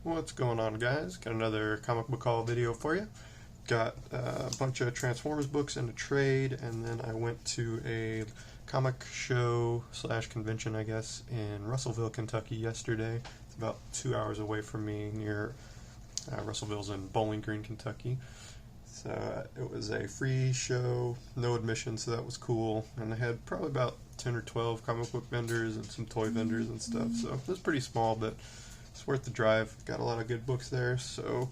What's going on, guys? Got another comic book haul video for you. Got a bunch of Transformers books in a trade, and then I went to a comic show slash convention, I guess, in Russellville, Kentucky yesterday. It's about 2 hours away from me, near Russellville's in Bowling Green, Kentucky. So it was a free show, no admission, so that was cool. And they had probably about 10 or 12 comic book vendors and some toy vendors and stuff. So it was pretty small, but it's worth the drive. Got a lot of good books there, so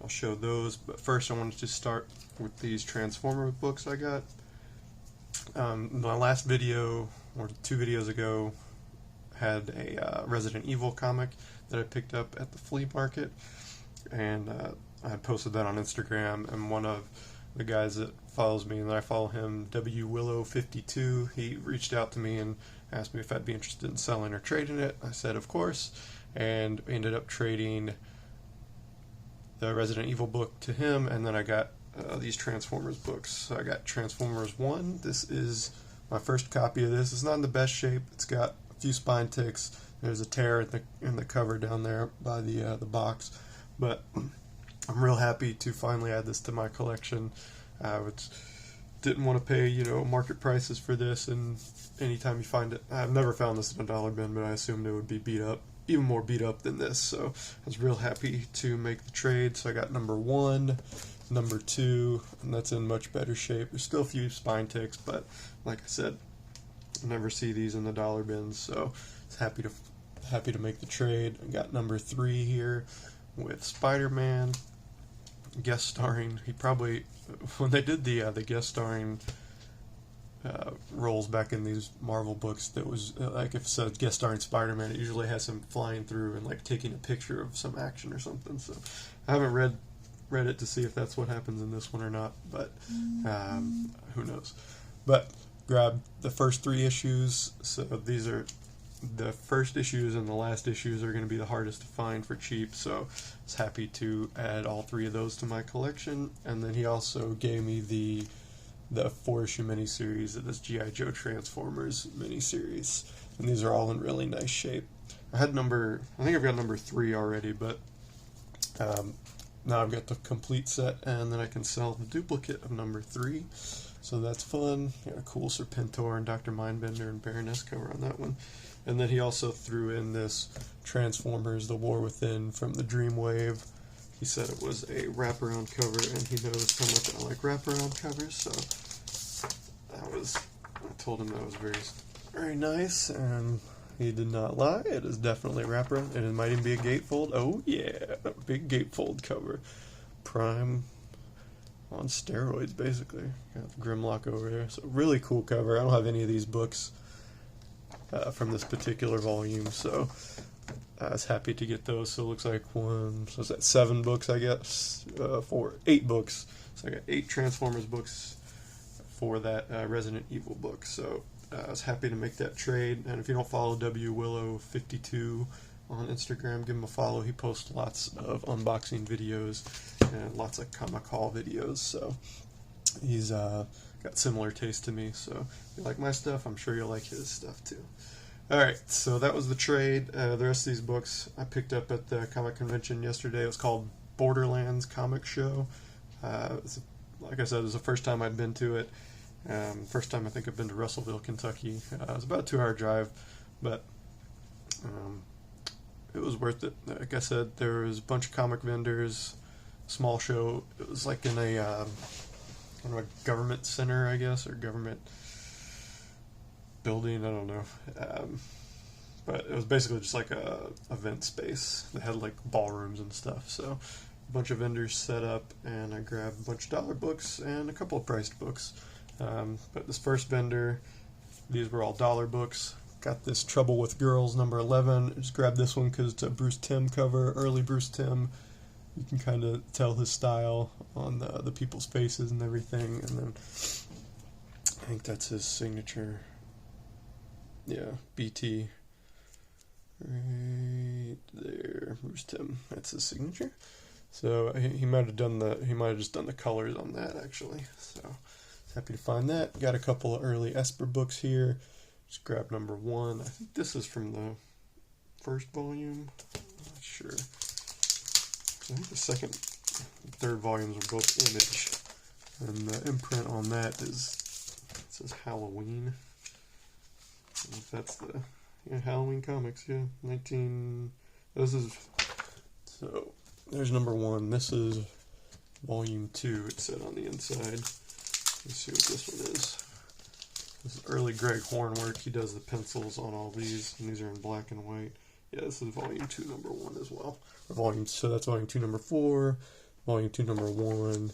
I'll show those. But first I wanted to start with these Transformer books I got. My last video, or 2 videos ago, had a Resident Evil comic that I picked up at the flea market, and I posted that on Instagram, and one of the guys that follows me, and I follow him, WWillow52, he reached out to me and asked me if I'd be interested in selling or trading it. I said of course, and we ended up trading the Resident Evil book to him, and then I got these Transformers books. So I got Transformers 1. This is my first copy of this. It's not in the best shape. It's got a few spine ticks. There's a tear in the cover down there by the box, but I'm real happy to finally add this to my collection. Which didn't want to pay, market prices for this, and anytime you find it, I've never found this in a dollar bin, but I assumed it would be beat up, even more beat up than this, so I was real happy to make the trade. So I got number 1, number 2, and that's in much better shape. There's still a few spine ticks, but like I said, I never see these in the dollar bins, so I was happy to make the trade. I got number 3 here with Spider-Man, guest starring. He probably, when they did the guest starring roles back in these Marvel books, that was like if it said guest starring Spider-Man, it usually has him flying through and like taking a picture of some action or something. So I haven't read it to see if that's what happens in this one or not, but who knows. But grab the first 3 issues. So these are the first issues, and the last issues are going to be the hardest to find for cheap, so I was happy to add all 3 of those to my collection. And then he also gave me the 4-issue miniseries of this G.I. Joe Transformers miniseries, and these are all in really nice shape. I think I've got number 3 already, but now I've got the complete set, and then I can sell the duplicate of number 3, so that's fun. Got a cool Serpentor and Dr. Mindbender and Baroness cover on that one. And then he also threw in this Transformers: The War Within from the Dreamwave. He said it was a wraparound cover, and he knows how much I like wraparound covers, so I told him that was very, very nice, and he did not lie. It is definitely wraparound, and it might even be a gatefold. Oh yeah, a big gatefold cover. Prime on steroids, basically. Got Grimlock over there. So really cool cover. I don't have any of these books from this particular volume, so I was happy to get those. So it looks like so is that 7 books, I guess? 8 books. So I got 8 Transformers books for that Resident Evil book. So I was happy to make that trade. And if you don't follow WWillow52 on Instagram, give him a follow. He posts lots of unboxing videos and lots of comic haul videos. So he's got similar taste to me, so if you like my stuff, I'm sure you'll like his stuff too. Alright, so that was the trade. The rest of these books I picked up at the comic convention yesterday. It was called Borderlands Comic Show. Like I said, it was the first time I'd been to it. First time I think I've been to Russellville, Kentucky. It was about a 2-hour drive, but it was worth it. Like I said, there was a bunch of comic vendors, small show. It was like in a government center, I guess, or government building, I don't know. But it was basically just like a event space. They had like ballrooms and stuff. So a bunch of vendors set up, and I grabbed a bunch of dollar books and a couple of priced books. But this first vendor, these were all dollar books. Got this Trouble with Girls number 11. I just grabbed this one because it's a Bruce Timm cover, early Bruce Timm. You can kind of tell his style on the people's faces and everything. And then I think that's his signature. Yeah, BT. Right there, Bruce Timm. That's his signature. So he might have just done the colors on that, actually. So happy to find that. Got a couple of early Esper books here. Just grab number 1. I think this is from the first volume. I'm not sure. I think the second and third volumes are both Image. And the imprint on that is, it says Halloween. I don't know if that's the, yeah, Halloween Comics, yeah. This is, so, there's number 1. This is volume 2, it said on the inside. Let's see what this one is. This is early Greg Horn work. He does the pencils on all these, and these are in black and white. Yeah, this is volume 2, number 1 as well. So that's volume 2, number 4, volume 2, number 1.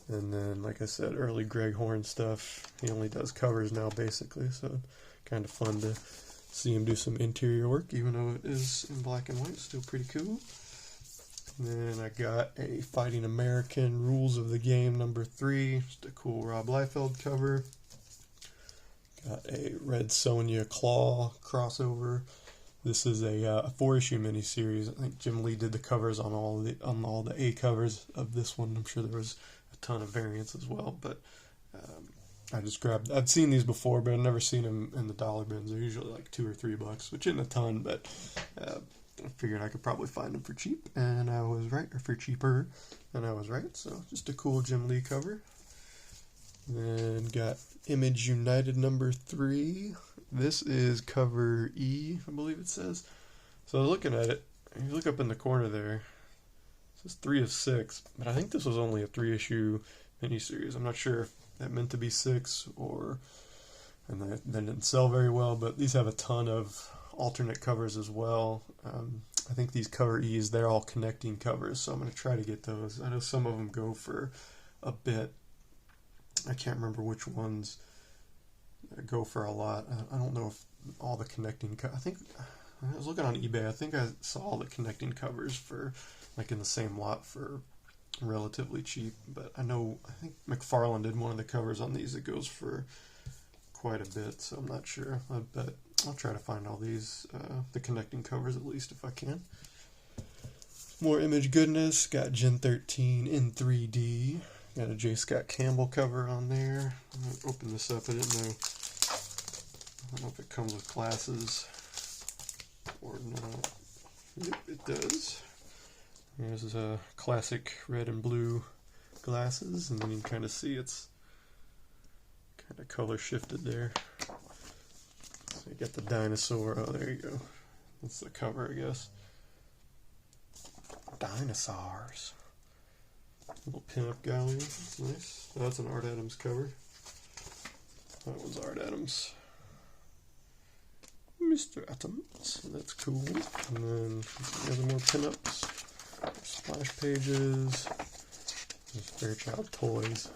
And then, like I said, early Greg Horn stuff. He only does covers now, basically, so kind of fun to see him do some interior work, even though it is in black and white. Still pretty cool. And then I got a Fighting American Rules of the Game number 3. Just a cool Rob Liefeld cover. Got a Red Sonja Claw crossover. This is a 4-issue miniseries. I think Jim Lee did the covers on all the A covers of this one. I'm sure there was a ton of variants as well, but I just grabbed. I've seen these before, but I've never seen them in the dollar bins. They're usually like $2 or $3, which isn't a ton, but I figured I could probably find them for cheap, and I was right, or for cheaper, and I was right. So just a cool Jim Lee cover. Then got Image United number 3. This is cover E, I believe it says. So looking at it, you look up in the corner there, it says 3 of 6, but I think this was only a 3-issue miniseries. I'm not sure if that meant to be 6 or, and that didn't sell very well, but these have a ton of alternate covers as well. I think these cover E's, they're all connecting covers, so I'm going to try to get those. I know some of them go for a bit. I can't remember which ones go for a lot. I don't know if all the connecting I think I was looking on eBay. I think I saw all the connecting covers for like in the same lot for relatively cheap, but I think McFarlane did one of the covers on these that goes for quite a bit, so I'm not sure. But I'll try to find all these the connecting covers at least if I can. More Image goodness. Got Gen 13 in 3D. Got a J. Scott Campbell cover on there. I'm going to open this up. I don't know if it comes with glasses or not. Yep, it does. There's a classic red and blue glasses, and then you can kind of see it's kind of color shifted there. So you got the dinosaur. Oh, there you go. That's the cover, I guess. Dinosaurs. Little pinup gallery. That's nice. Oh, that's an Art Adams cover. That was Art Adams. Mr. Adams. That's cool. And then other more pinups. Splash pages. There's Fairchild toys.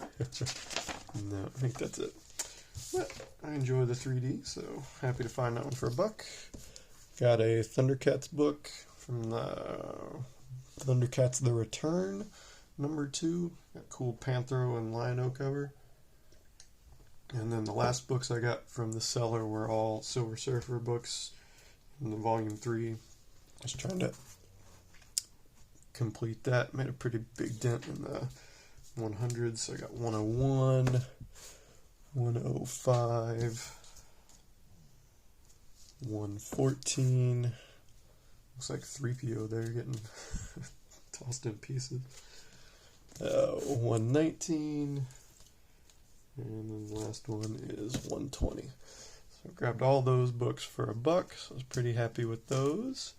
No, I think that's it. But I enjoy the 3D, so happy to find that one for $1. Got a Thundercats book from the Thundercats The Return. Number 2, got cool Panthro and Lion-O cover. And then the last books I got from the seller were all Silver Surfer books in the volume 3. Just trying to complete that. Made a pretty big dent in the 100s. So I got 101, 105, 114. Looks like 3PO there getting tossed in pieces. 119, and then the last one is 120. So I grabbed all those books for $1, so I was pretty happy with those.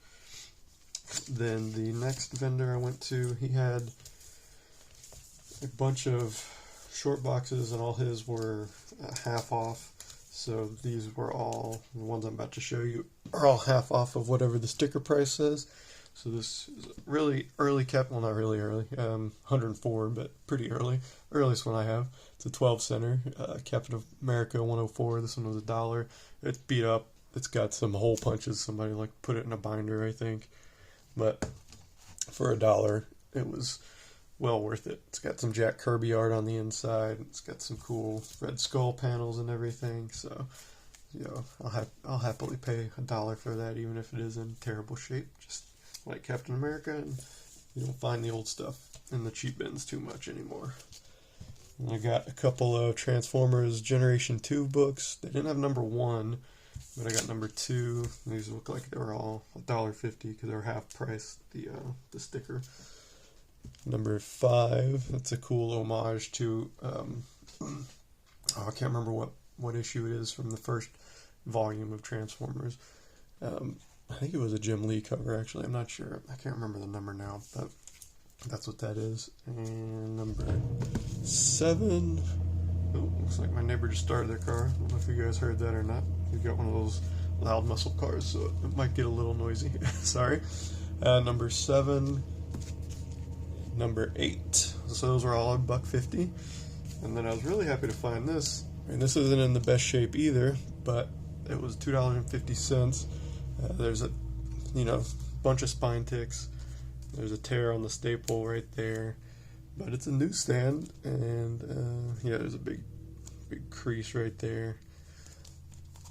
Then the next vendor I went to, he had a bunch of short boxes, and all his were half off. So these were all, the ones I'm about to show you, are all half off of whatever the sticker price says. So this is really early well, not really early, 104, but pretty early. Earliest one I have. It's a 12 center, Captain America 104. This one was $1. It's beat up. It's got some hole punches. Somebody like put it in a binder, I think. But for $1, it was well worth it. It's got some Jack Kirby art on the inside. It's got some cool Red Skull panels and everything. So, you know, I'll happily pay $1 for that, even if it is in terrible shape. Just like Captain America, and you don't find the old stuff in the cheap bins too much anymore. And I got a couple of Transformers Generation 2 books. They didn't have number 1, but I got number 2. These look like they were all $1.50 because they were half price, the sticker. Number 5, that's a cool homage to, I can't remember what issue it is from the first volume of Transformers. I think it was a Jim Lee cover, actually. I'm not sure. I can't remember the number now, but that's what that is. And number 7. Oh, looks like my neighbor just started their car. I don't know if you guys heard that or not. We've got one of those loud muscle cars, so it might get a little noisy. Sorry. Number 7. Number 8. So those were all $1.50. And then I was really happy to find this. And this isn't in the best shape either, but it was $2.50. There's a, bunch of spine ticks. There's a tear on the staple right there. But it's a newsstand, and there's a big crease right there.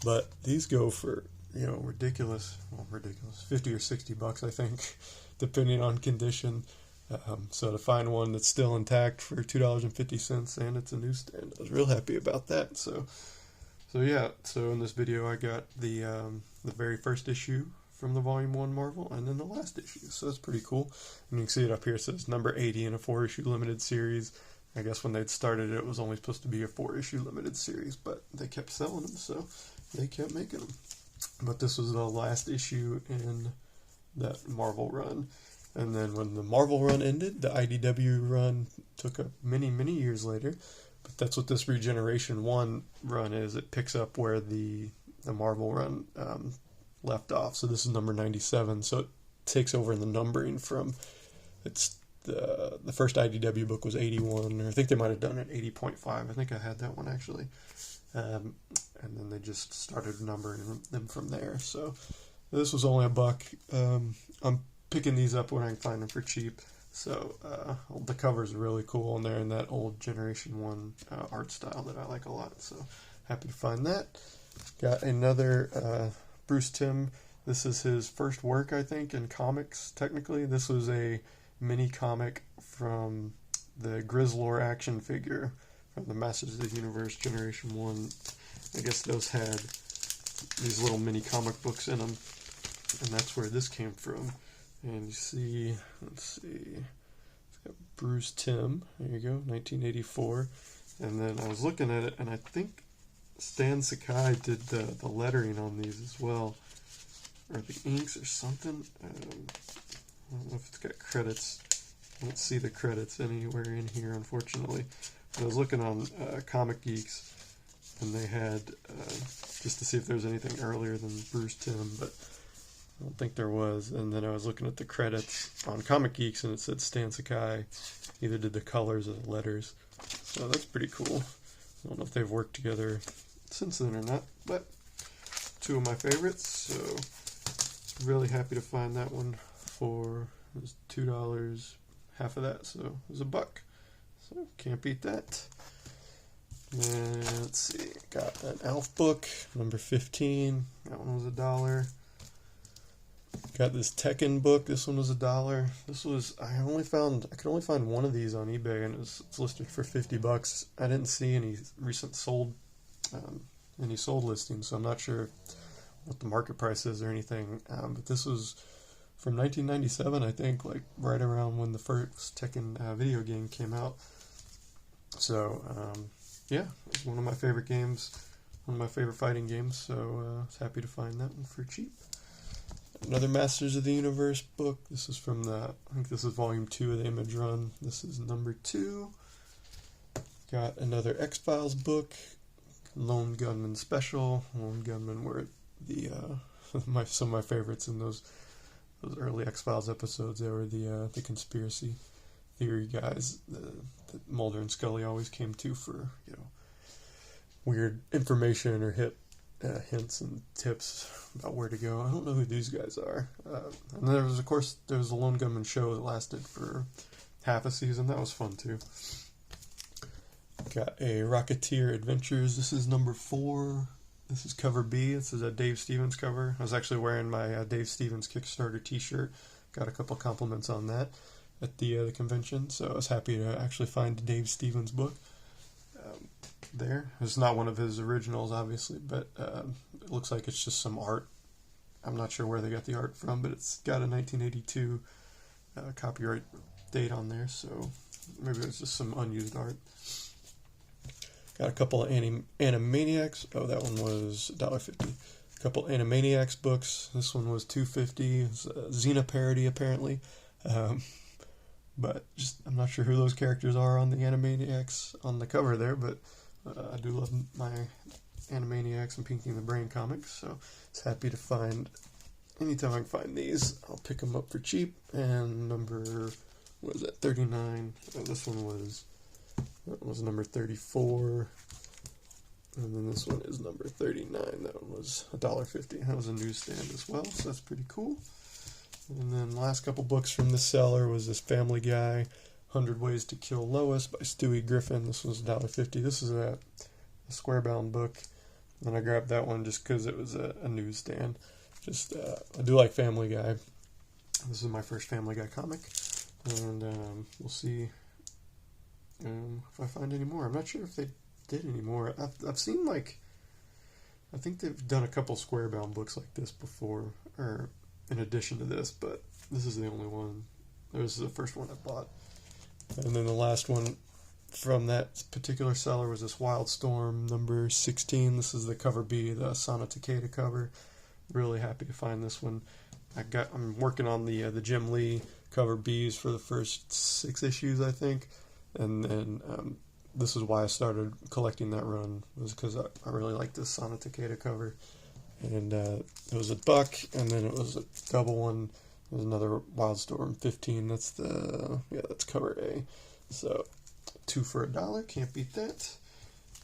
But these go for, ridiculous, $50 or $60, I think, depending on condition. So to find one that's still intact for $2.50, and it's a newsstand, I was real happy about that. So in this video I got the very first issue from the Volume 1 Marvel, and then the last issue, so that's pretty cool. And you can see it up here, it says number 80 in a 4-issue limited series. I guess when they'd started it was only supposed to be a 4-issue limited series, but they kept selling them, so they kept making them. But this was the last issue in that Marvel run. And then when the Marvel run ended, the IDW run took up many, many years later. But that's what this Regeneration 1 run is. It picks up where the Marvel run left off. So this is number 97. So it takes over the numbering from, it's the first IDW book was 81, or I think they might have done it 80.5. I think I had that one actually. And then they just started numbering them from there. So this was only $1. I'm picking these up when I can find them for cheap. So the covers are really cool, and they're in that old Generation 1 art style that I like a lot. So happy to find that. Got another Bruce Timm. This is his first work, I think, in comics, technically. This was a mini comic from the Grizzlor action figure from the Masters of the Universe Generation 1. I guess those had these little mini comic books in them, and that's where this came from. And you see, let's see, it's got Bruce Timm, there you go, 1984. And then I was looking at it, and I think Stan Sakai did the lettering on these as well, or the inks or something. I don't know if it's got credits. I don't see the credits anywhere in here, unfortunately. But I was looking on Comic Geeks, and they had, just to see if there was anything earlier than Bruce Timm, but I don't think there was. And then I was looking at the credits on Comic Geeks, and it said Stan Sakai either did the colors or the letters. So that's pretty cool. I don't know if they've worked together since then or not, but 2 of my favorites. So really happy to find that one for, it was $2, half of that, so it was $1. So can't beat that. And let's see, got an Alf book, number 15. That one was $1. Got this Tekken book. This one was $1. This was, I could only find one of these on eBay, and it's listed for $50. I didn't see any recent sold listings, so I'm not sure what the market price is or anything. But this was from 1997, I think, like right around when the first Tekken video game came out. So yeah, it's one of my favorite games, one of my favorite fighting games. So I was happy to find that one for cheap. Another Masters of the Universe book. This is from I think this is volume 2 of the Image run. This is number 2. Got another X-Files book, Lone Gunman Special. Lone Gunman were some of my favorites in those early X-Files episodes. They were the conspiracy theory guys that Mulder and Scully always came to for, weird information or hints and tips about where to go. I don't know who these guys are. And there was a Lone Gunman show that lasted for half a season. That was fun too. Got a Rocketeer Adventures. This is number 4. This is cover B. This is a Dave Stevens cover. I was actually wearing my Dave Stevens Kickstarter t-shirt. Got a couple compliments on that at the convention, so I was happy to actually find a Dave Stevens book. There. It's not one of his originals, obviously, but it looks like it's just some art. I'm not sure where they got the art from, but it's got a 1982 copyright date on there, so maybe it's just some unused art. Got a couple of Animaniacs. Oh, that one was $1.50. A couple Animaniacs books. This one was $2.50. It's a Xena parody, apparently. But just I'm not sure who those characters are on the Animaniacs on the cover there, but I do love my Animaniacs and Pinky and the Brain comics, so it's happy to find. Anytime I can find these, I'll pick them up for cheap. And number, what is that, 39? Oh, this one was number 34. And then this one is number 39. That one was $1.50. That was a newsstand as well, so that's pretty cool. And then the last couple books from this seller was this Family Guy, 100 Ways to Kill Lois by Stewie Griffin. This was $1.50. This is a square-bound book, and I grabbed that one just because it was a newsstand. I do like Family Guy. This is my first Family Guy comic, and we'll see if I find any more. I'm not sure if they did any more. I've seen, like, I think they've done a couple square-bound books like this before, or in addition to this, but this is the only one. This is the first one I bought. And then the last one from that particular seller was this Wildstorm number 16. This is the cover B, the Sana Takeda cover. Really happy to find this one. I'm working on the Jim Lee cover Bs for the first 6 issues, I think. And then this is why I started collecting that run, was because I really like this Sana Takeda cover. And it was $1, and then it was a double one. There's another Wildstorm 15. That's cover A. So 2 for $1. Can't beat that.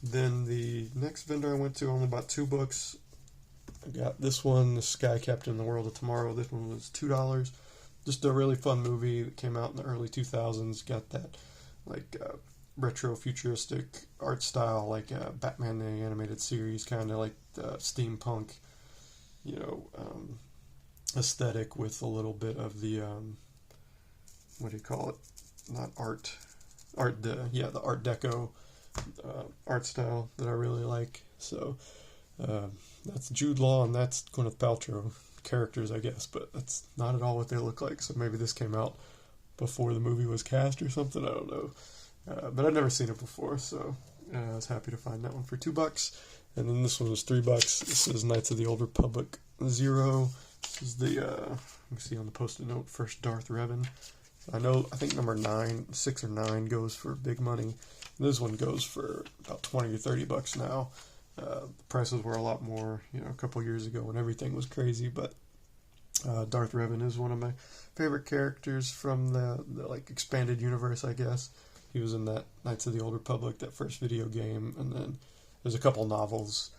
Then the next vendor I went to only bought 2 books. I got this one, The Sky Captain, The World of Tomorrow. This one was $2. Just a really fun movie that came out in the early 2000s. Got that like retro futuristic art style, like Batman the Animated Series, kind of like the steampunk, aesthetic with a little bit of the what do you call it? Not art, the Art Deco art style that I really like. So that's Jude Law and that's Gwyneth Paltrow characters, I guess, but that's not at all what they look like. So maybe this came out before the movie was cast or something. I don't know. But I've never seen it before, so I was happy to find that one for $2. And then this one was $3. This is Knights of the Old Republic 0. This is the, let me see on the post-it note, first Darth Revan. I think number 6 or 9 goes for big money. This one goes for about $20 or $30 now. The prices were a lot more, a couple years ago when everything was crazy, but Darth Revan is one of my favorite characters from the like expanded universe, I guess. He was in that Knights of the Old Republic, that first video game, and then there's a couple novels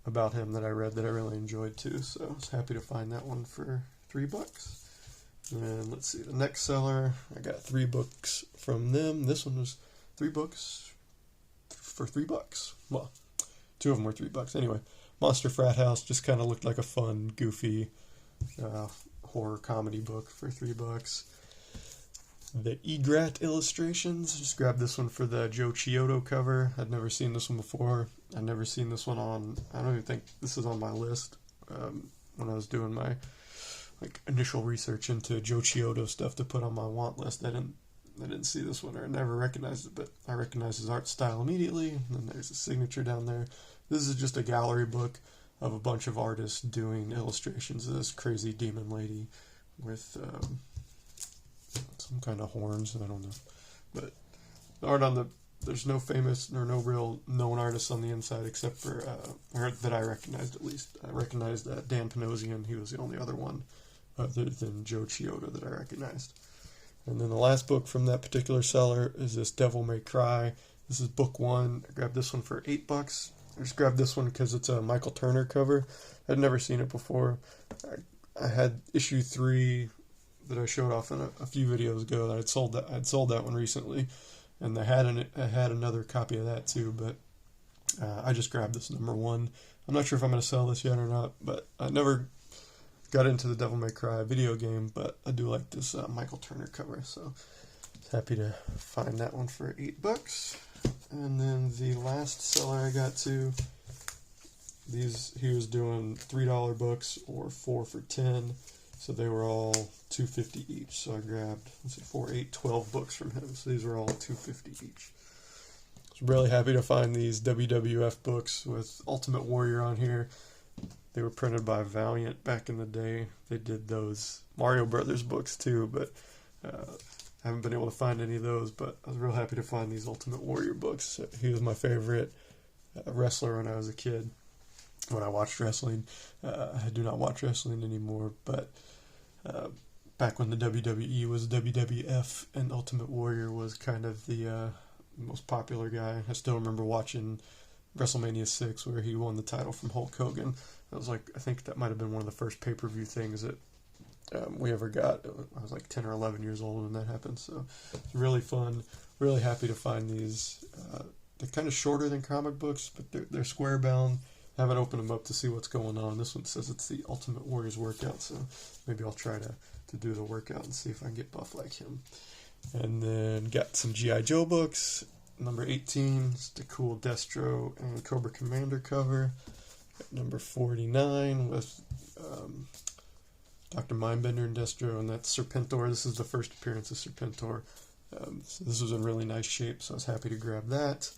about him that I read that I really enjoyed too, so I was happy to find that one for $3. And let's see, the next seller, I got 3 books from them. This one was 3 books for $3. Well, 2 of them were $3. Anyway, Monster Frat House just kind of looked like a fun, goofy horror comedy book for $3. The Egrat illustrations, just grabbed this one for the Joe Chiodo cover. I'd never seen this one before. I'd never seen this one I don't even think this is on my list. When I was doing my initial research into Joe Chiodo stuff to put on my want list, I didn't see this one, or I never recognized it, but I recognized his art style immediately. And then there's a signature down there. This is just a gallery book of a bunch of artists doing illustrations of this crazy demon lady with some kind of horns, I don't know. But the art there's no famous or no real known artists on the inside except for, or that I recognized at least. I recognized Dan Panosian. He was the only other one other than Joe Chiodo that I recognized. And then the last book from that particular seller is this Devil May Cry. This is book 1. I grabbed this one for $8. I just grabbed this one because it's a Michael Turner cover. I'd never seen it before. I had issue 3 that I showed off in a few videos ago. That I'd sold that one recently, and I had another copy of that too. But I just grabbed this number 1. I'm not sure if I'm going to sell this yet or not, but I never got into the Devil May Cry video game. But I do like this Michael Turner cover, so happy to find that one for $8. And then the last seller I got to, he was doing $3 books or 4 for $10. So they were all $2.50 each. So I grabbed, let's see, 4, 8, 12 books from him. So these were all $2.50 each. I was really happy to find these WWF books with Ultimate Warrior on here. They were printed by Valiant back in the day. They did those Mario Brothers books too, but I haven't been able to find any of those. But I was real happy to find these Ultimate Warrior books. He was my favorite wrestler when I was a kid. When I watched wrestling, I do not watch wrestling anymore, but back when the WWE was WWF and Ultimate Warrior was kind of the most popular guy. I still remember watching WrestleMania 6 where he won the title from Hulk Hogan. That was like, I think that might have been one of the first pay-per-view things that we ever got. I was like 10 or 11 years old when that happened, so it's really fun. Really happy to find these. They're kind of shorter than comic books, but they're square bound. I haven't opened them up to see what's going on. This one says it's the Ultimate Warriors workout, so maybe I'll try to do the workout and see if I can get buff like him. And then got some G.I. Joe books. Number 18 is the cool Destro and Cobra Commander cover. Got number 49 with Dr. Mindbender and Destro, and that's Serpentor. This is the first appearance of Serpentor. So this was in really nice shape, so I was happy to grab that.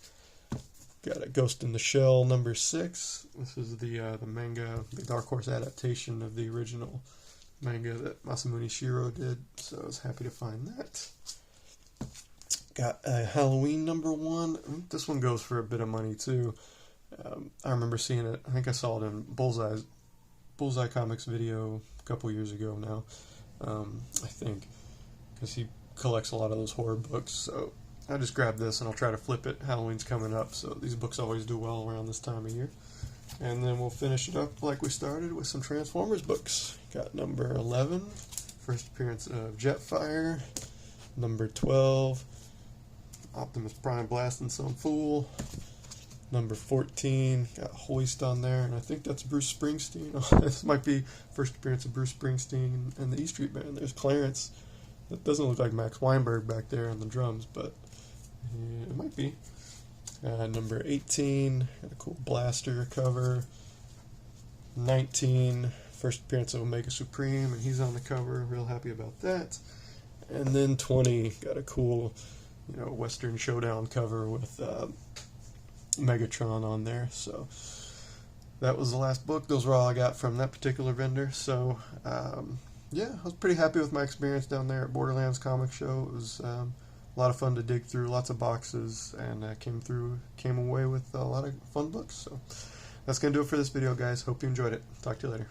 Got a Ghost in the Shell number 6. This is the manga, the Dark Horse adaptation of the original manga that Masamune Shirow did, so I was happy to find that. Got a Halloween number 1. This one goes for a bit of money too. I remember seeing it, I think I saw it in Bullseye Comics video a couple years ago now, I think, because he collects a lot of those horror books, so I just grabbed this and I'll try to flip it. Halloween's coming up, so these books always do well around this time of year. And then we'll finish it up like we started with some Transformers books. Got number 11, first appearance of Jetfire. Number 12, Optimus Prime blasting some fool. Number 14, got Hoist on there, and I think that's Bruce Springsteen. This might be first appearance of Bruce Springsteen and the E Street Band. There's Clarence. That doesn't look like Max Weinberg back there on the drums, but it might be. Number 18, got a cool Blaster cover. 19, first appearance of Omega Supreme, and he's on the cover. Real happy about that. And then 20, got a cool, Western Showdown cover with Megatron on there. So that was the last book. Those were all I got from that particular vendor. So yeah, I was pretty happy with my experience down there at Borderlands Comic Show. It was a lot of fun to dig through, lots of boxes, and came away with a lot of fun books. So that's going to do it for this video, guys. Hope you enjoyed it. Talk to you later.